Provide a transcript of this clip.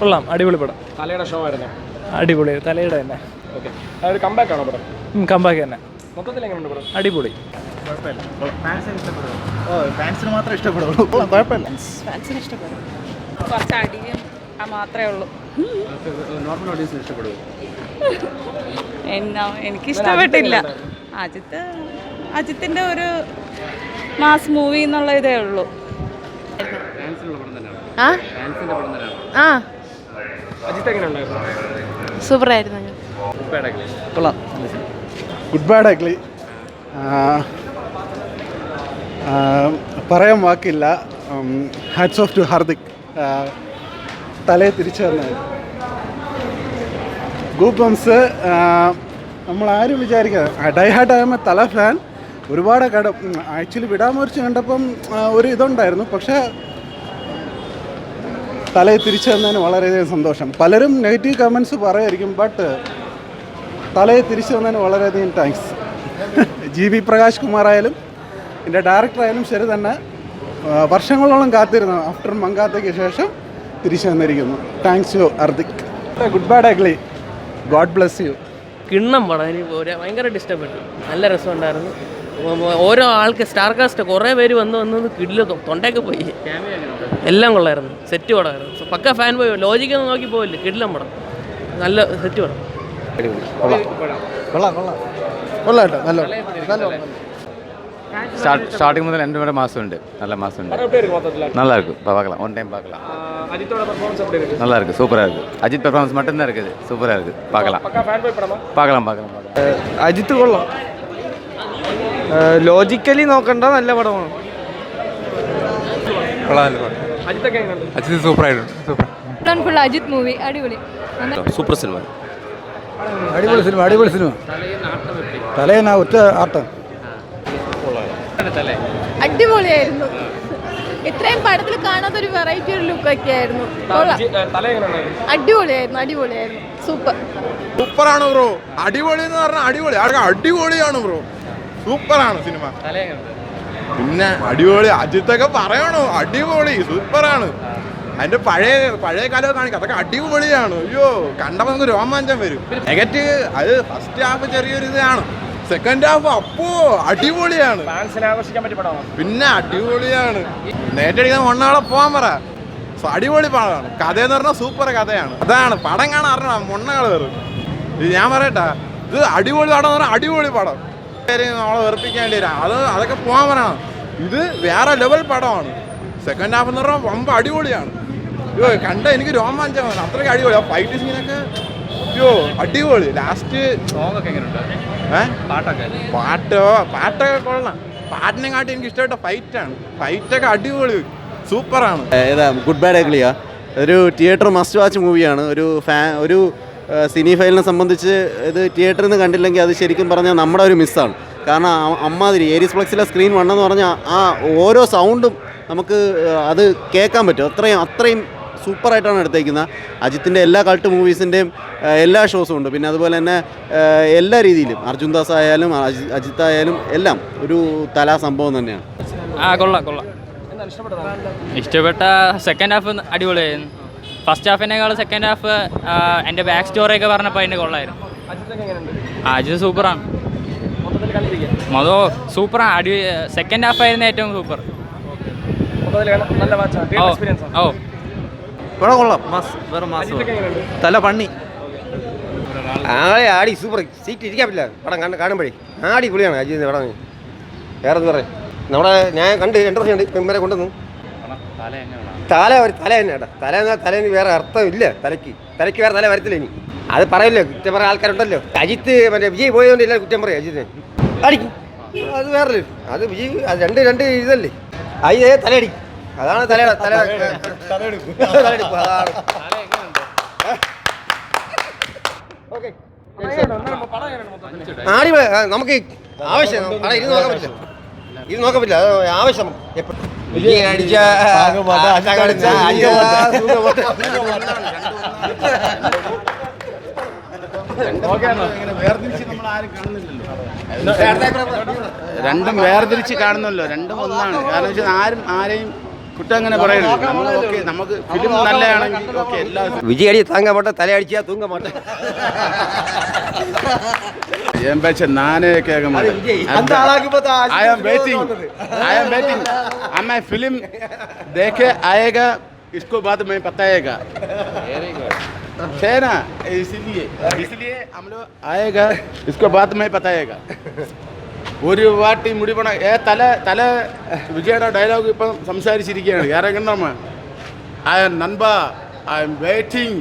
കൊള്ളാം, അടിപൊളി പടം. തലയുടെ ഷോ ആയിരുന്നു. അടിപൊളി, തലയുടെ തന്നെ. ഓക്കെ, അതൊരു കമ്പാക്ക് ആണോ പടം? കമ്പാക്ക് തന്നെ. മൊത്തത്തിൽ എങ്ങനെയുണ്ട് പടം? അടിപൊളി. ഫാൻസിന് മാത്രമേ ഇഷ്ടപ്പെടുള്ളൂ. കുഴപ്പമില്ല, ഫാൻസിന് ഇഷ്ടപ്പെടും. കുറച്ച് അടിയും മാത്രമേ ഉള്ളൂ. നോർമൽ ഓഡിയൻസിന് ഇഷ്ടപ്പെടുമോ? എനിക്കിഷ്ടപ്പെട്ടില്ല. അജിത്തിൻ്റെ ഒരു മാസ് മൂവി എന്നുള്ള ഇതേ ഉള്ളൂ. അജിത്ത് എങ്ങനെയുണ്ടായിരുന്നു? സൂപ്പറായിരുന്നു. കൊള്ളാം. Good bad ugly. പറയാൻ വാക്കില്ല. Hats off to Hardik. തലയെ തിരിച്ചു വന്നത് ഗൂപ്പ് ബംസ്. നമ്മളാരും വിചാരിക്കുക ഡൈഹാർട്ട് ആകുമ്പോൾ തല ഫാൻ ഒരുപാട് ആക്ച്വലി വിടാമറിച്ച് കണ്ടപ്പം ഒരു ഇതുണ്ടായിരുന്നു. പക്ഷേ തലയെ തിരിച്ചു വന്നതിന് വളരെയധികം സന്തോഷം. പലരും നെഗറ്റീവ് കമൻസ് പറയുമായിരിക്കും, ബട്ട് തലയെ തിരിച്ചു വന്നതിന് വളരെയധികം താങ്ക്സ്. GB പ്രകാശ് കുമാർ ആയാലും എൻ്റെ ഡയറക്ടറായാലും ശരി തന്നെ, വർഷങ്ങളോളം കാത്തിരുന്നു. ആഫ്റ്റർ മങ്കാത്തയ്ക്ക് ശേഷം തിരിച്ചു വന്നിരിക്കുന്നു. Thanks to Hardik. Good bad ugly. God bless you. കിണ്ണം പടം എനിക്ക് ഭയങ്കരമായിട്ട് ഇഷ്ടപ്പെട്ടു. നല്ല രസമുണ്ടായിരുന്നു. ഓരോ ആൾക്ക് സ്റ്റാർ കാസ്റ്റ് കുറേ പേര് വന്ന് കിഡിൽ തൊണ്ടയൊക്കെ പോയി. എല്ലാം കൊള്ളായിരുന്നു. സെറ്റ് പടമായിരുന്നു. പക്ക ഫാൻ പോയി ലോജിക്കൊന്നും നോക്കി പോയില്ല. കിഡിലും പടം, നല്ല സെറ്റ് പടം. ஸ்டார்டிங் முதல்ல 2 வரை மாதம் உண்டு. நல்ல மாதம் உண்டு. நல்லா இருக்கு. பார்க்கலாம், ஒன் டைம் பார்க்கலாம். நல்லா இருக்கு, சூப்பராக இருக்கு. அஜித் பெர்ஃபார்மன்ஸ் மட்டும்தான் இருக்குது. சூப்பராக இருக்கு, பார்க்கலாம். பார்க்கலாம். അജിത്ത് കൊള്ളാം. ലോജിക്കലി നോക്കണ്ട, നല്ല പടമാണ്. അജിത്ത് സൂപ്പറായിട്ടുണ്ട്. സൂപ്പർ അജിത്ത് മൂവി അടിപൊളി. Super cinema. അടിപൊളി സിനിമ. തലേന ഒറ്റ ആട്ടം. അടിപൊളിയായിരുന്നു. ഇത്രയും പടത്തിൽ കാണാത്തൊരു വെറൈറ്റി ഒരു ലുക്കൊക്കെ ആയിരുന്നു. അടിപൊളിയായിരുന്നു. സൂപ്പറാണ് ബ്രോ. അടിപൊളി എന്ന് പറഞ്ഞാൽ അടിപൊളിയാണ് ബ്രോ. സൂപ്പറാണ് സിനിമ. പിന്നെ അടിപൊളി. അജിത്തൊക്കെ പറയണോ? അടിപൊളി, സൂപ്പറാണ്. അതിന്റെ പഴയ കാലമൊക്കെ കാണിക്കും, അതൊക്കെ അടിപൊളിയാണ്. അയ്യോ, കണ്ടപ്പോൾ നമുക്ക് രോമാഞ്ചം വരും. നെഗറ്റീവ് അത് ഫസ്റ്റ് ഹാഫ് ചെറിയൊരു ഇതാണ്. സെക്കൻഡ് ഹാഫ് അപ്പോ അടിപൊളിയാണ്. പിന്നെ അടിപൊളിയാണ്. നേറ്റടിക്കുന്ന മൊണ്ണാളെ പോകാൻ പറ. അടിപൊളി പടമാണ്. കഥയെന്ന് പറഞ്ഞാൽ സൂപ്പർ കഥയാണ്. അതാണ് പടം കാണാൻ അറിയണം. മൊണ്ണകൾ കയറും. ഇത് ഞാൻ പറയട്ടാ, ഇത് അടിപൊളി പടം എന്ന് പറഞ്ഞാൽ അടിപൊളി പടം. നമ്മളെ വെറുപ്പിക്കാൻ വേണ്ടി അതൊക്കെ പോകാൻ പറയണം. ഇത് വേറെ ലെവൽ പടമാണ്. സെക്കൻഡ് ഹാഫ് എന്ന് പറഞ്ഞാൽ വമ്പ അടിപൊളിയാണ്. അയ്യോ, കണ്ട എനിക്ക് രോമാഞ്ചമാണ്. അത്രയ്ക്ക് അടിപൊളി. ആ ഫൈറ്റ് സീനൊക്കെ അയ്യോ അടിപൊളി. ലാസ്റ്റ് പാട്ടൊക്കെ കൊള്ളാം. പാട്ടിനെക്കാട്ടി എനിക്ക് ഇഷ്ടപ്പെട്ട ഫൈറ്റൊക്കെ അടിപൊളി, സൂപ്പറാണ്. ഗുഡ് ബാഡ് അഗ്ലിയാ ഒരു തിയേറ്റർ മസ്റ്റ് വാച്ച് മൂവിയാണ്. ഒരു സിനി ഫൈലിനെ സംബന്ധിച്ച് ഇത് തിയേറ്ററിൽ നിന്ന് കണ്ടില്ലെങ്കിൽ അത് ശരിക്കും പറഞ്ഞാൽ നമ്മുടെ ഒരു മിസ്സാണ്. കാരണം അമ്മാതിരി ഏരീസ് ഫ്ലെക്സിലെ സ്ക്രീൻ വണ്ണെന്ന് പറഞ്ഞാൽ ആ ഓരോ സൗണ്ടും നമുക്ക് അത് കേൾക്കാൻ പറ്റും. അത്രയും സൂപ്പറായിട്ടാണ് എടുത്തേക്കുന്നത്. അജിത്തിൻ്റെ എല്ലാ കൾട്ട് മൂവീസിൻ്റെയും എല്ലാ ഷോസും ഉണ്ട്. പിന്നെ അതുപോലെ തന്നെ എല്ലാ രീതിയിലും അർജുൻ ദാസ് ആയാലും അജിത്ത് ആയാലും എല്ലാം ഒരു തലാ സംഭവം തന്നെയാണ്. കൊള്ളാം. ഇഷ്ടപ്പെട്ട സെക്കൻഡ് ഹാഫ് അടിപൊളിയായിരുന്നു. ഫസ്റ്റ് ഹാഫിനേക്കാൾ സെക്കൻഡ് ഹാഫ് എൻ്റെ ബാക്ക് സ്റ്റോറിയൊക്കെ പറഞ്ഞപ്പോൾ അതിൻ്റെ കൊള്ളായിരുന്നു. അജിത്ത് സൂപ്പറാണ്. സൂപ്പറാണ്. സെക്കൻഡ് ഹാഫ് ആയിരുന്നു ഏറ്റവും സൂപ്പർ. കൊള്ളാം. തല പണ്ണി. ആടി സൂപ്പർ. സീറ്റ് ഇരിക്കാൻ പറ്റില്ല. പടം കാണുമ്പോഴേ അടിപൊളിയാണ് അജിത്ത് പടം. വേറെ എന്താ പറയാ, നമ്മുടെ ഞാൻ കണ്ട് 2 വർഷം ഉണ്ട് പെമ്പരെ കൊണ്ടുവന്നു. തല തന്നെ ഏട്ടാ. തലേന്ന് വേറെ അർത്ഥമില്ല. തലയ്ക്ക് വേറെ തല വരത്തില്ല. ഇനി അത് പറയല്ലോ, കുറ്റം പറയാൻ ആൾക്കാരുണ്ടല്ലോ. അജിത്ത് മറ്റേ വിജയ് പോയതുകൊണ്ട് ഇല്ല കുറ്റം പറയാം. അജിത്തിന് അടിക്കും, അത് വേറെ. അത് വിജയ് അത് രണ്ട് ഇതല്ലേ. അയ്യേ തലയടി, അതാണ് തലയെടുപ്പ്. അതാണ് അടിപൊളി. നമുക്ക് ആവശ്യം ഇരുന്ന് നോക്കാൻ പറ്റില്ല. അത് ആവശ്യം അടിച്ച രണ്ടും വേർതിരിച്ച് കാണുന്നല്ലോ. രണ്ടും ഒന്നാണ്. കാരണം വെച്ചാൽ ആരെയും കുറ്റം അങ്ങനെ പറയരുത്. നമ്മൾ ഓക്കെ, നമുക്ക് ഫിലിം നല്ലതാണെങ്കിൽ ഓക്കെ എല്ലാ விஜய் அடி தாங்க மாட்டேன், தலையடிச்சியா தூங்க மாட்டேன். என் பேச்ச நானே கேட்க மாட்டேன். அந்த ஆளாக்கு பார்த்தா I am waiting. हमें फिल्म देखे आएगा, इसको बाद में बताएगा. है ना, इसलिए हम लोग आएगा, इसको बाद में बताएगा. ഒരു വാട്ടി മുടി പണ തല വിജയുടെ ഡയലോഗ് ഇപ്പം സംസാരിച്ചിരിക്കുകയാണ്. ആരെ കണ്ടമ്മ? ഐ എം നൻപ, ഐ എം വെയിറ്റിംഗ്.